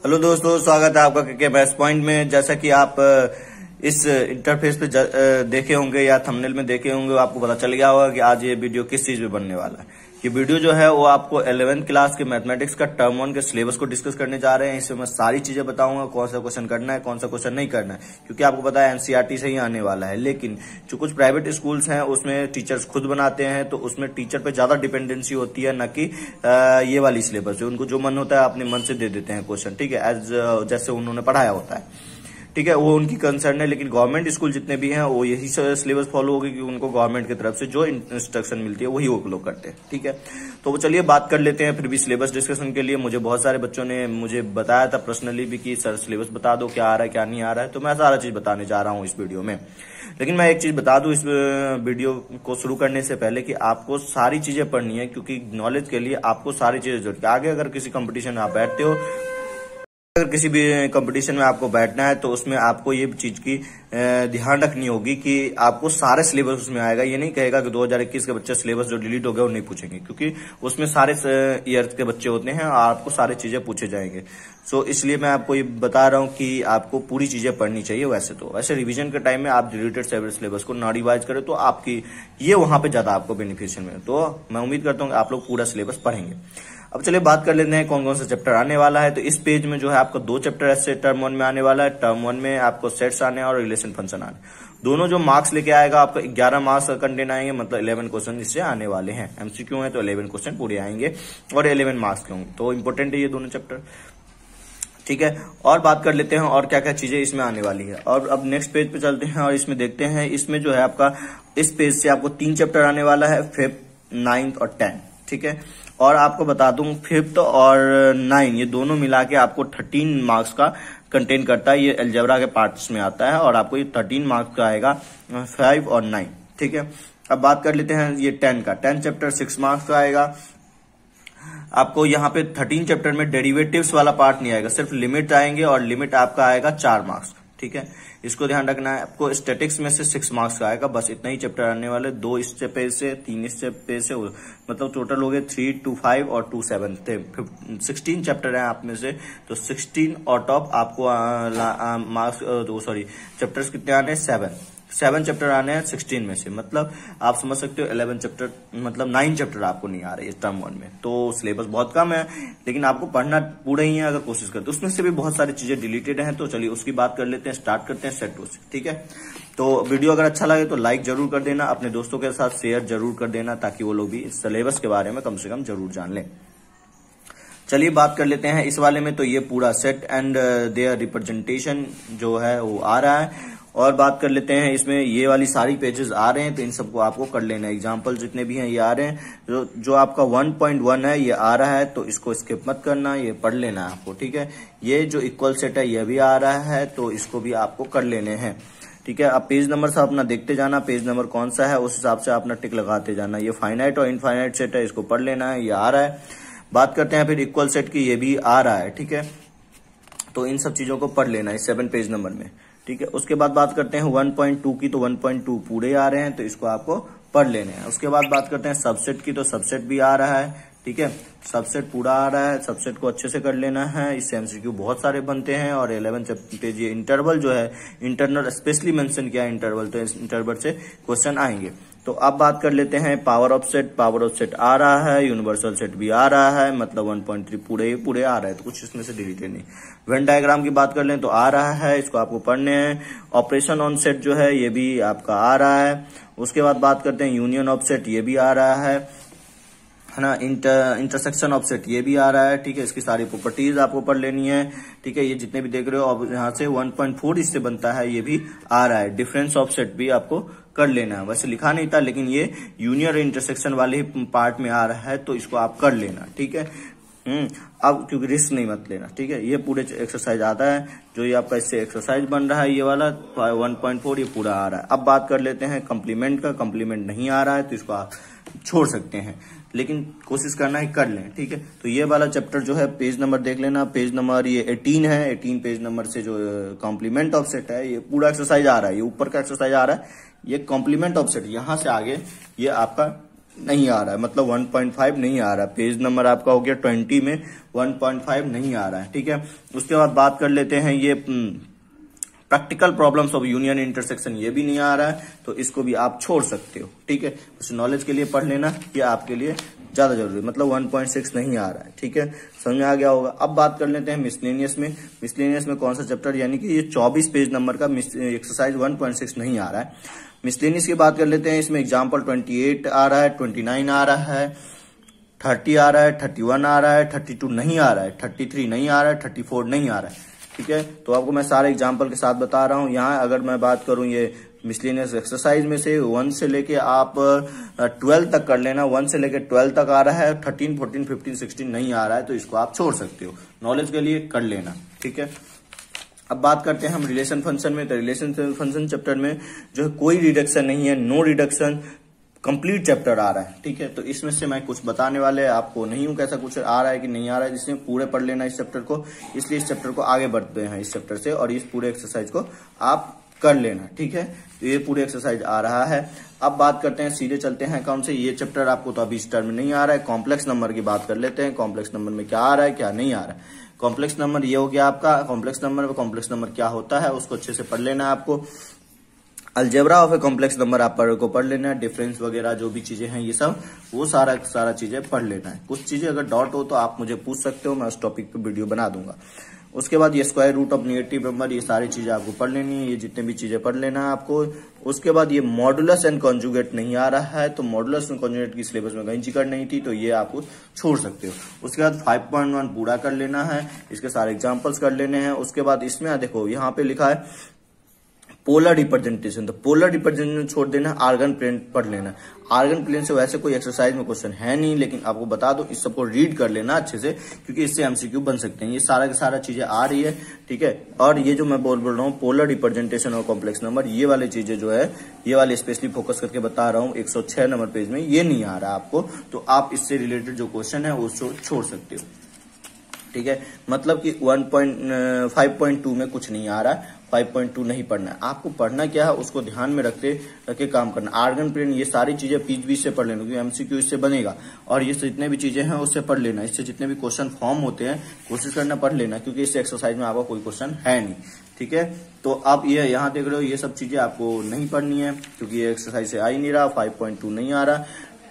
Hello दोस्तों, स्वागत है आपका के बेस्ट पॉइंट में। जैसा कि आप इस इंटरफेस पे देखे होंगे या थंबनेल में देखे होंगे, आपको पता चल गया होगा कि आज ये वीडियो किस चीज पे बनने वाला है। ये वीडियो जो है वो आपको 11th क्लास के मैथमेटिक्स का टर्म 1 के सिलेबस को डिस्कस करने जा रहे हैं। इसमें मैं सारी चीजें बताऊंगा, कौन सा क्वेश्चन करना है, कौन सा क्वेश्चन नहीं करना है, क्योंकि आपको पता है एनसीईआरटी से ही आने वाला है। लेकिन जो कुछ प्राइवेट स्कूल्स हैं उसमें टीचर्स खुद बनाते हैं, तो उसमें टीचर पे ज्यादा डिपेंडेंसी होती है, न कि ये वाली सिलेबस है। उनको जो मन होता है अपने मन से दे देते हैं क्वेश्चन, ठीक है, एज जैसे उन्होंने पढ़ाया होता है, ठीक है, वो उनकी कंसर्न है। लेकिन गवर्नमेंट स्कूल जितने भी हैं वो यही सिलेबस फॉलो होगी, कि उनको गवर्नमेंट की तरफ से जो इंस्ट्रक्शन मिलती है वही वो लोग करते हैं, ठीक है। तो वो चलिए बात कर लेते हैं। फिर भी सिलेबस डिस्कशन के लिए मुझे बहुत सारे बच्चों ने मुझे बताया था पर्सनली भी कि सर सिलेबस बता दो, क्या आ रहा है क्या नहीं आ रहा है। तो मैं सारा चीज बताने जा रहा हूँ इस वीडियो में। लेकिन मैं एक चीज बता दूं इस वीडियो को शुरू करने से पहले, कि आपको सारी चीजें पढ़नी है, क्योंकि नॉलेज के लिए आपको सारी चीजें जरूरत है। आगे अगर किसी कंपटीशन में आप बैठते हो, अगर किसी भी कंपटीशन में आपको बैठना है, तो उसमें आपको ये चीज की ध्यान रखनी होगी कि आपको सारे सिलेबस उसमें आएगा। ये नहीं कहेगा कि 2021 के बच्चे सिलेबस जो डिलीट हो गया वो नहीं पूछेंगे, क्योंकि उसमें सारे ईयर के बच्चे होते हैं और आपको सारी चीजें पूछे जाएंगे। सो इसलिए मैं आपको ये बता रहा हूँ कि आपको पूरी चीजें पढ़नी चाहिए। वैसे रिवीजन के टाइम में आप डिलीटेड सिलेबस को ना रिवाइज करें तो आपकी ये वहां पे ज्यादा आपको बेनिफिशियल में। तो मैं उम्मीद करता हूँ कि आप लोग पूरा सिलेबस पढ़ेंगे। अब चलिए बात कर लेते हैं कौन कौन सा चैप्टर आने वाला है। तो इस पेज में जो है आपको 2 चैप्टर ऐसे टर्म 1 में आने वाला है। टर्म 1 में आपको सेट्स आने और रिलेशन फंक्शन आने, दोनों जो मार्क्स लेके आएगा आपको 11 मार्क्स का कंटेंट आएंगे, मतलब 11 क्वेश्चन इससे आने वाले हैं। एमसीक्यू है तो 11 क्वेश्चन पूरे आएंगे और 11 मार्क्स के होंगे। तो इंपॉर्टेंट है ये दोनों चैप्टर, ठीक है। और बात कर लेते हैं और क्या क्या चीजें इसमें आने वाली है। और अब नेक्स्ट पेज पे चलते हैं और इसमें देखते हैं। इसमें जो है आपका इस पेज से आपको 3 चैप्टर आने वाला है, 5th, 9th और 10th, ठीक है। और आपको बता दूं 5th और 9 ये दोनों मिला के आपको 13 मार्क्स का कंटेंट करता है। ये अलजेब्रा के पार्ट्स में आता है और आपको ये 13 मार्क्स का आएगा, 5 और 9, ठीक है। अब बात कर लेते हैं ये 10 का। 10 चैप्टर 6 मार्क्स का आएगा। आपको यहाँ पे 13 चैप्टर में डेरिवेटिव्स वाला पार्ट नहीं आएगा, सिर्फ लिमिट आएंगे और लिमिट आपका आएगा 4 मार्क्स, ठीक है। इसको ध्यान रखना है। आपको स्टैटिक्स में से 6 मार्क्स का आएगा। बस इतना ही चैप्टर आने वाले, 2 इस पेज से, 3 इस पेज से, मतलब टोटल हो गए 3 to 5 और 2 7 थे। 16 चैप्टर है आप में से, तो 16 आउट ऑफ आपको मार्क्स चैप्टर्स कितने आने हैं? 7 चैप्टर आने हैं 16 में से। मतलब आप समझ सकते हो 11 चैप्टर, मतलब 9 चैप्टर आपको नहीं आ रहे इस टर्म 1 में। तो सिलेबस बहुत कम है, लेकिन आपको पढ़ना पूरा ही है अगर कोशिश करते। उसमें से भी बहुत सारी चीजें डिलीटेड हैं, तो चलिए उसकी बात कर लेते हैं। स्टार्ट करते हैं सेट 2 से, ठीक है। तो वीडियो अगर अच्छा लगे तो लाइक जरूर कर देना, अपने दोस्तों के साथ शेयर जरूर कर देना, ताकि वो लोग भी इस सिलेबस के बारे में कम से कम जरूर जान लें। चलिए बात कर लेते हैं इस वाले में। तो ये पूरा सेट एंड देयर रिप्रेजेंटेशन जो है वो आ रहा है। और बात कर लेते हैं इसमें ये वाली सारी पेजेस आ रहे हैं, तो इन सबको आपको कर लेना है। एग्जाम्पल जितने भी हैं ये आ रहे हैं। जो आपका 1.1 है ये आ रहा है, तो इसको स्किप मत करना, ये पढ़ लेना है आपको, ठीक है। ये जो इक्वल सेट है ये भी आ रहा है, तो इसको भी आपको कर लेने हैं, ठीक है। अब पेज नंबर से अपना देखते जाना, पेज नंबर कौन सा है उस हिसाब से अपना टिक लगाते जाना। ये फाइनाइट और इनफाइनाइट सेट है, इसको पढ़ लेना है, ये आ रहा है। बात करते हैं फिर इक्वल सेट की, ये भी आ रहा है, ठीक है। तो इन सब चीजों को पढ़ लेना है 7 पेज नंबर में, ठीक है। उसके बाद बात करते हैं 1.2 की, तो 1.2 पूरे आ रहे हैं, तो इसको आपको पढ़ लेने हैं। उसके बाद बात करते हैं सबसेट की, तो सबसेट भी आ रहा है, ठीक है। सबसेट पूरा आ रहा है, सबसेट को अच्छे से कर लेना है। इससे एमसीक्यू बहुत सारे बनते हैं। और 11 पेज ये इंटरवल जो है, इंटरनल स्पेशली मेंशन किया इंटरवल, तो इंटरवल से क्वेश्चन आएंगे। तो अब बात कर लेते हैं power of set. Power of set आ रहा है, यूनिवर्सल सेट भी आ रहा है, मतलब 1.3 पूरे आ रहा है, तो कुछ इसमें से डिलीटेड नहीं। वेन डायग्राम की बात कर लें तो आ रहा है, इसको आपको पढ़ने हैं। ऑपरेशन ऑन सेट जो है ये भी आपका आ रहा है। उसके बाद बात करते हैं यूनियन ऑफ सेट, ये भी आ रहा है ना। इंटरसेक्शन ऑफ सेट ये भी आ रहा है, ठीक है। इसकी सारी प्रॉपर्टीज आपको पढ़ लेनी है, ठीक है। ये जितने भी देख रहे हो, अब यहाँ से 1.4 इससे बनता है, ये भी आ रहा है। डिफरेंस ऑफ सेट भी आपको कर लेना है। वैसे लिखा नहीं था, लेकिन ये यूनियन और इंटरसेक्शन वाले ही पार्ट में आ रहा है, तो इसको आप कर लेना, ठीक है। अब क्योंकि रिस्क नहीं मत लेना, ठीक है। ये पूरे एक्सरसाइज आता है, जो ये आपका इससे एक्सरसाइज बन रहा है, ये वाला 1.4 ये पूरा आ रहा है। अब बात कर लेते हैं कम्प्लीमेंट का। कम्प्लीमेंट नहीं आ रहा है, तो इसको आप छोड़ सकते हैं, लेकिन कोशिश करना है कर लें, ठीक है। तो ये वाला चैप्टर जो है पेज नंबर देख लेना, पेज नंबर ये 18 है। 18 पेज नंबर से जो कॉम्प्लीमेंट ऑफ सेट है, ये पूरा एक्सरसाइज आ रहा है। ये ऊपर का एक्सरसाइज आ रहा है, ये कॉम्प्लीमेंट ऑफ सेट, यहां से आगे ये आपका नहीं आ रहा है, मतलब 1.5 नहीं आ रहा है। पेज नंबर आपका हो गया 20 में 1.5 नहीं आ रहा है, ठीक है। उसके बाद बात कर लेते हैं ये practical problems of union intersection, ये भी नहीं आ रहा है, तो इसको भी आप छोड़ सकते हो, ठीक है। बस नॉलेज के लिए पढ़ लेना, ये आपके लिए ज्यादा जरूरी है, मतलब 1.6 नहीं आ रहा है, ठीक है, समझ में आ गया होगा। अब बात कर लेते हैं मिसलेनियस में। मिसलेनियस में कौन सा चैप्टर, यानी कि ये 24 पेज नंबर का एक्सरसाइज 1.6 नहीं आ रहा है। मिसलेनियस की बात कर लेते हैं। इसमें एग्जाम्पल 28 आ रहा है, 29 आ रहा है, 30 आ रहा है, 31 आ रहा है, 32 नहीं आ रहा है, 33 नहीं आ रहा है, 34 नहीं आ रहा है, ठीक है। तो आपको मैं सारे एग्जाम्पल के साथ बता रहा हूं। यहाँ अगर मैं बात करूं ये मिसलेनियस एक्सरसाइज में से 1 से लेके आप 12 तक कर लेना। 1 से लेके 12 तक आ रहा है, 13, 14, 15, 16 नहीं आ रहा है, तो इसको आप छोड़ सकते हो, नॉलेज के लिए कर लेना, ठीक है। अब बात करते हैं हम रिलेशन फंक्शन में। तो रिलेशन फंक्शन चैप्टर में जो है कोई रिडक्शन नहीं है, नो रिडक्शन, कंप्लीट चैप्टर आ रहा है, ठीक है। तो इसमें से मैं कुछ बताने वाले आपको नहीं हूं कैसा कुछ आ रहा है कि नहीं आ रहा है, जिसमें पूरे पढ़ लेना इस चैप्टर को, इसलिए इस चैप्टर को आगे बढ़ते हैं इस चैप्टर से, और इस पूरे एक्सरसाइज को आप कर लेना, ठीक है। तो ये पूरे एक्सरसाइज आ रहा है। अब बात करते हैं, सीधे चलते हैं अकाउंट से। ये चैप्टर आपको तो अभी इस टर्म में नहीं आ रहा है। कॉम्प्लेक्स नंबर की बात कर लेते हैं। कॉम्प्लेक्स नंबर में क्या आ रहा है, क्या नहीं आ रहा है। कॉम्प्लेक्स नंबर ये हो गया आपका कॉम्प्लेक्स नंबर क्या होता है उसको अच्छे से पढ़ लेना है आपको। Algebra of a complex number आप को पढ़ लेना है। डिफरेंस वगैरह जो भी चीजें हैं ये सब, वो सारा चीजें पढ़ लेना है। कुछ चीजें अगर डाउट हो तो आप मुझे पूछ सकते हो, मैं उस टॉपिक पे वीडियो बना दूंगा। उसके बाद ये square root of negative number, ये सारी चीजें आपको पढ़ लेनी है, ये जितने भी चीजें पढ़ लेना है आपको। उसके बाद ये मॉडुलस एंड कॉन्जुगेट नहीं आ रहा है, तो मॉडुलस एंड कॉन्जुगेट की सिलेबस में कहीं जिक्र नहीं थी, तो ये आप छोड़ सकते हो। उसके बाद 5.1 पूरा कर लेना है, इसके सारे एग्जाम्पल्स कर लेने हैं। उसके बाद इसमें देखो यहाँ पे लिखा है पोलर रिप्रेजेंटेशन, तो पोलर रिप्रेजेंटेशन छोड़ देना, आर्गन प्लेन पढ़ लेना। आर्गन प्लेन से वैसे कोई एक्सरसाइज में क्वेश्चन है नहीं, लेकिन आपको बता दो इस सबको रीड कर लेना अच्छे से, क्योंकि इससे एमसीक्यू बन सकते हैं। ये सारा चीजें आ रही है, ठीक है। और ये जो मैं बोल रहा हूँ पोलर रिप्रेजेंटेशन और कॉम्प्लेक्स नंबर, ये वाली चीजें जो है, ये वाले स्पेशली फोकस करके बता रहा हूँ। 106 नंबर पेज में ये नहीं आ रहा आपको, तो आप इससे रिलेटेड जो क्वेश्चन है उसको छोड़ सकते हो, ठीक है। मतलब कि 5.2 में कुछ नहीं आ रहा है, 5.2 नहीं पढ़ना है आपको। पढ़ना क्या है उसको ध्यान में रखे काम करना। आर्गन प्लेन ये सारी चीजें बीच से पढ़ लेना, क्योंकि एमसीक्यू इससे बनेगा, और ये जितने भी चीजें हैं उससे पढ़ लेना। इससे जितने भी क्वेश्चन फॉर्म होते हैं कोशिश करना पढ़ लेना, क्योंकि इस एक्सरसाइज में आपका कोई क्वेश्चन है नहीं, ठीक है। तो आप ये यहाँ देख रहे हो, ये सब चीजें आपको नहीं पढ़नी है, क्योंकि ये एक्सरसाइज से आ ही नहीं रहा, 5.2 नहीं आ रहा।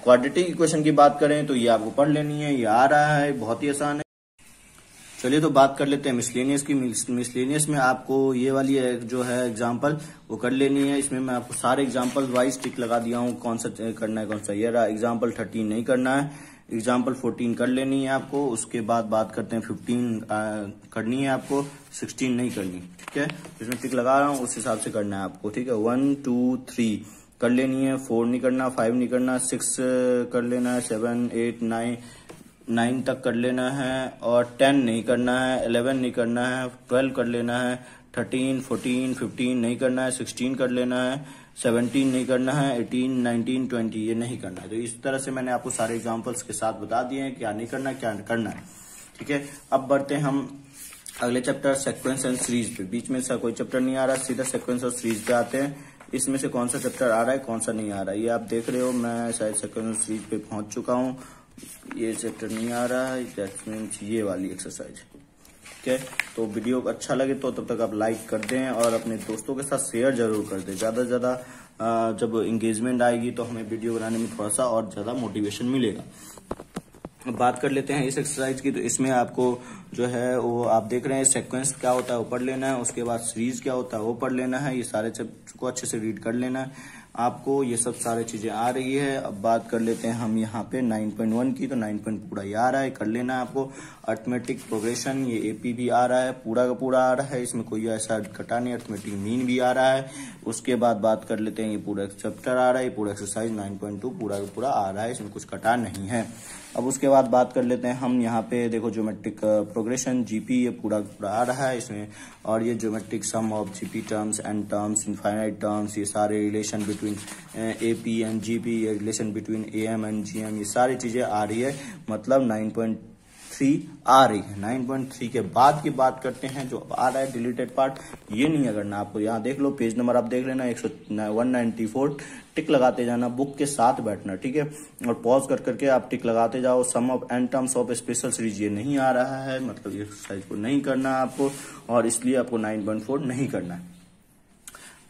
क्वाड्रेटिक इक्वेशन की बात करें तो ये आपको पढ़ लेनी है, ये आ रहा है, बहुत ही आसान है। चलिए तो बात कर लेते हैं मिसलेनियस की। मिसलेनियस में आपको ये वाली जो है एग्जाम्पल वो कर लेनी है। इसमें मैं आपको सारे एग्जाम्पल वाइज टिक लगा दिया हूँ, कौन सा करना है कौन सा। ये रहा एग्जाम्पल 13 नहीं करना है, एग्जाम्पल 14 कर लेनी है आपको। उसके बाद बात करते हैं 15 करनी है आपको, 16 नहीं करनी, ठीक है। इसमें टिक लगा रहा हूँ, उस हिसाब से करना है आपको, ठीक है। 1, 2, 3 कर लेनी है, 4 नहीं करना, 5 नहीं करना, 6 कर लेना है, 7, 8, 9 तक कर लेना है, और 10 नहीं करना है, 11 नहीं करना है, 12 कर लेना है, 13, 14, 15 नहीं करना है, 16 कर लेना है, 17 नहीं करना है, 18, 19, 20 ये नहीं करना है। तो इस तरह से मैंने आपको सारे एग्जाम्पल्स के साथ बता दिए हैं क्या नहीं करना क्या करना है, ठीक है। अब बढ़ते हैं हम अगले चैप्टर सीक्वेंस एंड सीरीज पे। बीच में कोई चैप्टर नहीं आ रहा, सीधा सीक्वेंस और सीरीज पे आते हैं। इसमें से कौन सा चैप्टर आ रहा है कौन सा नहीं आ रहा है, ये आप देख रहे हो। मैं शायद सीक्वेंस और सीरीज पे पहुंच चुका हूँ। ये चैप्टर नहीं आ रहा है, दैट मीन्स ये वाली एक्सरसाइज, ठीक है। तो वीडियो अच्छा लगे तो तब तक आप लाइक कर दें और अपने दोस्तों के साथ शेयर जरूर कर दें। ज्यादा से ज्यादा जब एंगेजमेंट आएगी तो हमें वीडियो बनाने में थोड़ा सा और ज्यादा मोटिवेशन मिलेगा। बात कर लेते हैं इस एक्सरसाइज की। तो इसमें आपको जो है वो आप देख रहे हैं सीक्वेंस क्या होता है वो पढ़ लेना है, उसके बाद सीरीज क्या होता है वो पढ़ लेना है। ये सारे चैप्टर को अच्छे से रीड कर लेना है आपको, ये सब सारी चीजें आ रही है। अब बात कर लेते हैं हम यहाँ पे 9.1 की। तो 9 पूरा ये आ रहा है, कर लेना है आपको। अर्थमेटिक प्रोग्रेशन ये एपी भी आ रहा है, पूरा का पूरा आ रहा है, इसमें कोई ऐसा कटा नहीं। अर्थमेटिक मीन भी आ रहा है। उसके बाद बात कर लेते हैं ये पूरा चैप्टर आ रहा है, ये पूरा एक्सरसाइज 9.2 पूरा का पूरा आ रहा है, इसमें कुछ कटा नहीं है। अब उसके बाद बात कर लेते हैं हम यहाँ पे देखो ज्योमेट्रिक प्रोग्रेशन जीपी ये पूरा पूरा आ रहा है इसमें, और ये geometric sum of GP terms and terms infinite terms, ये सारे relation between AP and GP, ये relation between AM and GM, ये सारी चीजें आ रही है। मतलब 9.3 9.3 आ रही है। 9.3 के बाद की बात करते हैं जो अब आ रहा है डिलीटेड पार्ट, ये नहीं है करना आपको। यहाँ देख लो पेज नंबर आप देख लेना 194 टिक लगाते जाना, बुक के साथ बैठना, ठीक है, और पॉज कर करके आप टिक लगाते जाओ। Sum of N terms of special series ये नहीं आ रहा है, मतलब ये एक्सरसाइज को नहीं करना है आपको, और इसलिए आपको 9.4 नहीं करना है।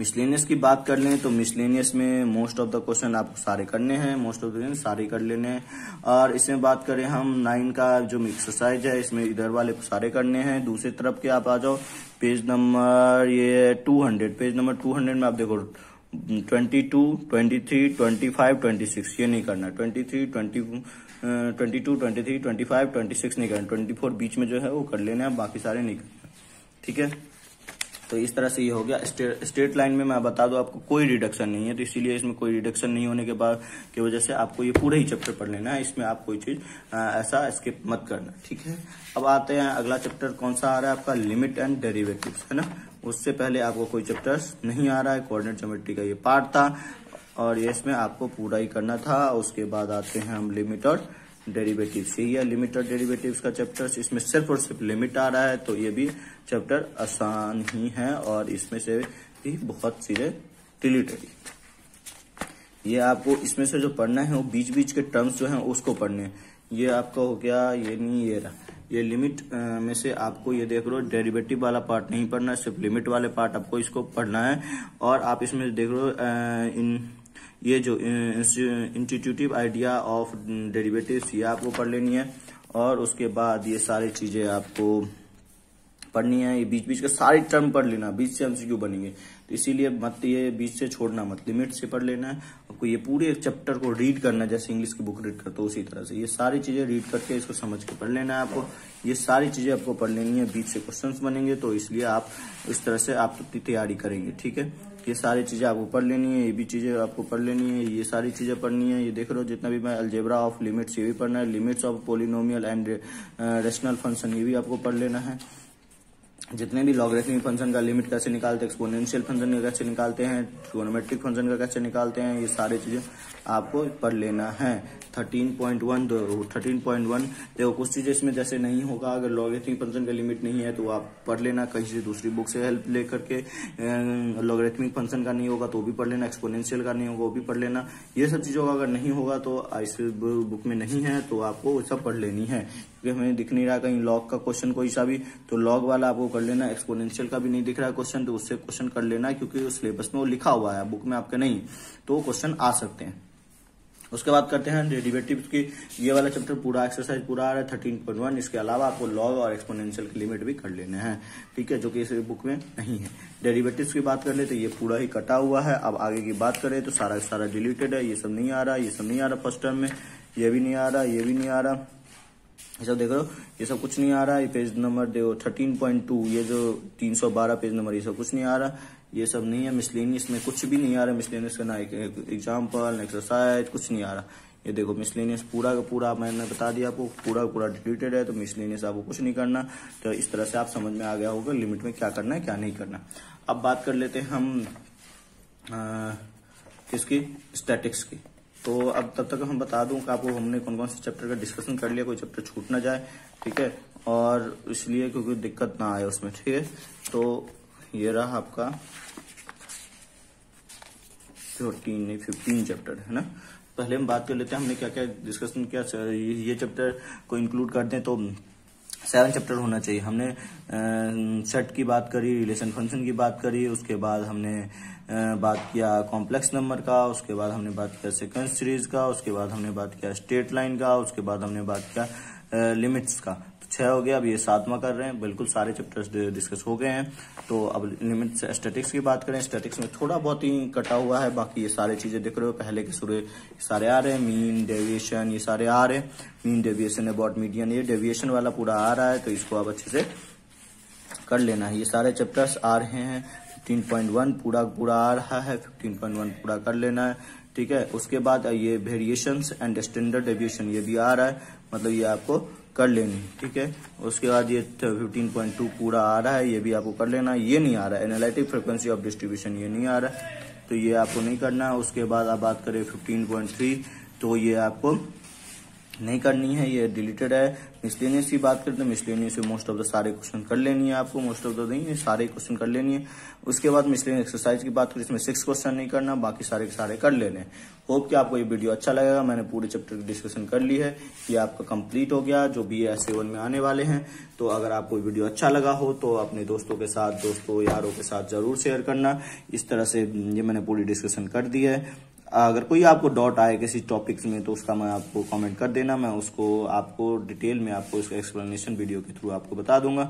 मिसलेनियस की बात कर लें तो मिसलेनियस में मोस्ट ऑफ द क्वेश्चन आपको सारे करने हैं, मोस्ट ऑफ द सारे कर लेने हैं। और इसमें बात करें हम 9 का जो एक्सरसाइज है, इसमें इधर वाले सारे करने हैं। दूसरी तरफ के आप आ जाओ पेज नंबर ये 200, पेज नंबर 200 में आप देखो 22, 23, 25, 26 ये नहीं करना। 22, 23, 25, 26 नहीं करना। 24 बीच में जो है वो कर लेना है, बाकी सारे नहीं करना, ठीक है। तो इस तरह से ये हो गया। स्ट्रेट लाइन में मैं बता दूं आपको कोई रिडक्शन नहीं है, तो इसीलिए इसमें कोई रिडक्शन नहीं होने के बाद की वजह से आपको ये पूरा ही चैप्टर पढ़ लेना है, इसमें आप कोई चीज ऐसा स्किप मत करना, ठीक है। अब आते हैं अगला चैप्टर कौन सा आ रहा है आपका, लिमिट एंड डेरिवेटिव्स, है ना। उससे पहले आपको कोई चैप्टर्स नहीं आ रहा है, कोऑर्डिनेट ज्योमेट्री का ये पार्ट था और ये इसमें आपको पूरा ही करना था। उसके बाद आते हैं हम लिमिट और डेरिवेटिव्स, यही है लिमिट और डेरिवेटिव्स का चैप्टर। इसमें सिर्फ और सिर्फ लिमिट आ रहा है, तो ये भी चैप्टर आसान ही है और इसमें से भी बहुत चीजें रिलेटेड। ये आपको इसमें से जो पढ़ना है वो बीच बीच के टर्म्स जो हैं उसको पढ़ने हैं। ये आपका हो गया, ये नहीं ये रहा, ये लिमिट में से आपको ये देख लो डेरिवेटिव वाला पार्ट नहीं पढ़ना है, सिर्फ लिमिट वाले पार्ट आपको इसको पढ़ना है। और आप इसमें देख लो ये जो इंस्टीट्यूटिव आइडिया ऑफ डेरिवेटिव्स ये आपको पढ़ लेनी है। और उसके बाद ये सारी चीजें आपको पढ़नी है, ये बीच बीच के सारे टर्म पढ़ लेना, बीच से एमसीक्यू बनेंगे, तो इसीलिए मत ये बीच से छोड़ना मत, लिमिट से पढ़ लेना है। आपको ये पूरे चैप्टर को रीड करना है, जैसे इंग्लिश की बुक रीड करते हो उसी तरह से ये सारी चीजें रीड करके इसको समझ के पढ़ लेना है आपको। ये सारी चीजें आपको पढ़ लेनी है, बीच से क्वेश्चंस बनेंगे, तो इसलिए आप इस तरह से आप अपनी तैयारी करेंगे, ठीक है। ये सारी चीजें आपको पढ़ लेनी है, ये भी चीजें आपको पढ़ लेनी है, ये सारी चीजें पढ़नी है। ये देख लो जितना भी मैं अलजेब्रा ऑफ लिमिट्स ये भी पढ़ना है, limits of polynomial and rational function ये भी आपको पढ़ लेना है। जितने भी लॉगरिथमिक फंक्शन का लिमिट कैसे निकालते हैं, एक्सपोनेंशियल फंक्शन का कैसे निकालते हैं, ट्रिगोनोमेट्रिक फंक्शन का कैसे निकालते हैं, ये सारी चीजें आपको पढ़ लेना है। 13.1 देखो कुछ चीजें इसमें जैसे नहीं होगा, अगर लॉगरिथमिक फंक्शन का लिमिट नहीं है तो आप पढ़ लेना कहीं से दूसरी बुक से हेल्प लेकर के। लॉगरिथमिक फंक्शन का नहीं होगा तो भी पढ़ लेना, एक्सपोनेंशियल का नहीं होगा वो भी पढ़ लेना। ये सब चीजों का अगर नहीं होगा तो इस बुक में नहीं है तो आपको वो सब पढ़ लेनी है, क्योंकि हमें दिख नहीं रहा कहीं लॉग का क्वेश्चन कोई सा भी, तो लॉग वाला आपको कर लेना। एक्सपोनेंशियल का भी नहीं दिख रहा है क्वेश्चन तो उससे क्वेश्चन कर लेना, क्योंकि सिलेबस में वो लिखा हुआ है, बुक में आपके नहीं, तो क्वेश्चन आ सकते हैं। उसके बाद करते हैं डेरिवेटिव्स की। ये वाला चैप्टर पूरा एक्सरसाइज पूरा आ रहा है 13.1। इसके अलावा आपको लॉग और एक्सपोनेंशियल की लिमिट भी कर लेने हैं, ठीक है, जो कि इस बुक में नहीं है। डेरिवेटिव्स की बात कर ले तो ये पूरा ही कटा हुआ है। अब आगे की बात करें तो सारा सारा डिलीटेड है, ये सब नहीं आ रहा, ये सब नहीं आ रहा फर्स्ट टर्म में, ये भी नहीं आ रहा, ये भी नहीं आ रहा, ये सब देख लो, ये सब कुछ नहीं आ रहा है। पेज नंबर देखो 13.2, ये जो 312 पेज नंबर, ये सब कुछ नहीं आ रहा, ये सब नहीं है। मिसलेनियस में कुछ भी नहीं आ रहा, मिसलेनियस का ना एग्जाम्पल एक्सरसाइज कुछ नहीं आ रहा। ये देखो मिसलेनियस पूरा का पूरा मैंने बता दिया आपको, पूरा पूरा डिलीटेड है, तो मिसलेनियस आपको कुछ नहीं करना। तो इस तरह से आप समझ में आ गया होगा लिमिट में क्या करना है क्या नहीं करना। अब बात कर लेते हैं हम किसकी, स्टैटिक्स की। तो अब तब तक हम बता दूं कि आपको हमने कौन कौन से चैप्टर का डिस्कशन कर लिया, कोई चैप्टर छूट ना जाए, ठीक है, और इसलिए क्योंकि दिक्कत ना आए उसमें, ठीक है। तो ये रहा आपका 15 चैप्टर, है ना। पहले हम बात कर लेते हैं हमने क्या क्या डिस्कशन किया। ये चैप्टर को इंक्लूड करते हैं तो 7 चैप्टर होना चाहिए। हमने सेट की बात करी, रिलेशन फंक्शन की बात करी, उसके बाद हमने बात किया कॉम्प्लेक्स नंबर का, उसके बाद हमने बात किया सीक्वेंस सीरीज का, उसके बाद हमने बात किया स्ट्रेट लाइन का, उसके बाद हमने बात किया लिमिट्स का। तो 6 हो गया, अब ये 7वां कर रहे हैं। बिल्कुल सारे चैप्टर्स डिस्कस हो गए हैं। तो अब लिमिट्स स्टैटिक्स की बात करें, स्टैटिक्स में थोड़ा बहुत ही कटा हुआ है, बाकी ये सारे चीजें दिख रहे हो पहले के सूर्य सारे आ रहे हैं। मीन डेविएशन ये सारे आ रहे हैं, मीन डेविएशन अबाउट मीडियन ये डेविएशन वाला पूरा आ रहा है, तो इसको आप अच्छे से कर लेना है। ये सारे चैप्टर्स आ रहे हैं। 15.1 पूरा आ रहा है, 15.1 पूरा कर लेना है, ठीक है। उसके बाद ये वेरिएशंस एंड स्टैंडर्ड डेविएशन ये भी आ रहा है, मतलब ये आपको कर लेनी, ठीक है। उसके बाद ये 15.2 पूरा आ रहा है, ये भी आपको कर लेना। ये नहीं आ रहा है एनालिटिक फ्रीक्वेंसी ऑफ डिस्ट्रीब्यूशन, ये नहीं आ रहा है, तो ये आपको नहीं करना है। उसके बाद आप बात करें 15.3, तो ये आपको नहीं करनी है, ये डिलीटेड है। मिसलेनियस की बात करते हैं, मिसलेनियस से मोस्ट ऑफ द सारे क्वेश्चन कर लेनी है आपको, मोस्ट ऑफ द नहीं, सारे क्वेश्चन कर लेनी है। उसके बाद मिसलेनियस एक्सरसाइज की बात करें, इसमें 6 क्वेश्चन नहीं करना, बाकी सारे के सारे कर लेने। होप कि आपको ये वीडियो अच्छा लगेगा। मैंने पूरे चैप्टर की डिस्कशन कर ली है, ये आपका कंप्लीट हो गया जो BA SA1 में आने वाले हैं। तो अगर आपको वीडियो अच्छा लगा हो तो अपने दोस्तों के साथ, दोस्तों यारों के साथ जरूर शेयर करना। इस तरह से ये मैंने पूरी डिस्कशन कर दी है। अगर कोई आपको डाउट आए किसी टॉपिक्स में तो उसका मैं आपको कमेंट कर देना, मैं उसको आपको डिटेल में आपको इसका एक्सप्लेनेशन वीडियो के थ्रू आपको बता दूंगा।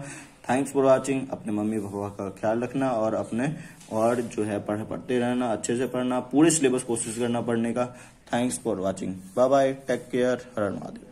Thanks for watching. अपने मम्मी पापा का ख्याल रखना और अपने और जो है पढ़ते रहना, अच्छे से पढ़ना, पूरे सिलेबस कोशिश करना पढ़ने का। Thanks for watching, bye bye, take care, Har Har Mahadev.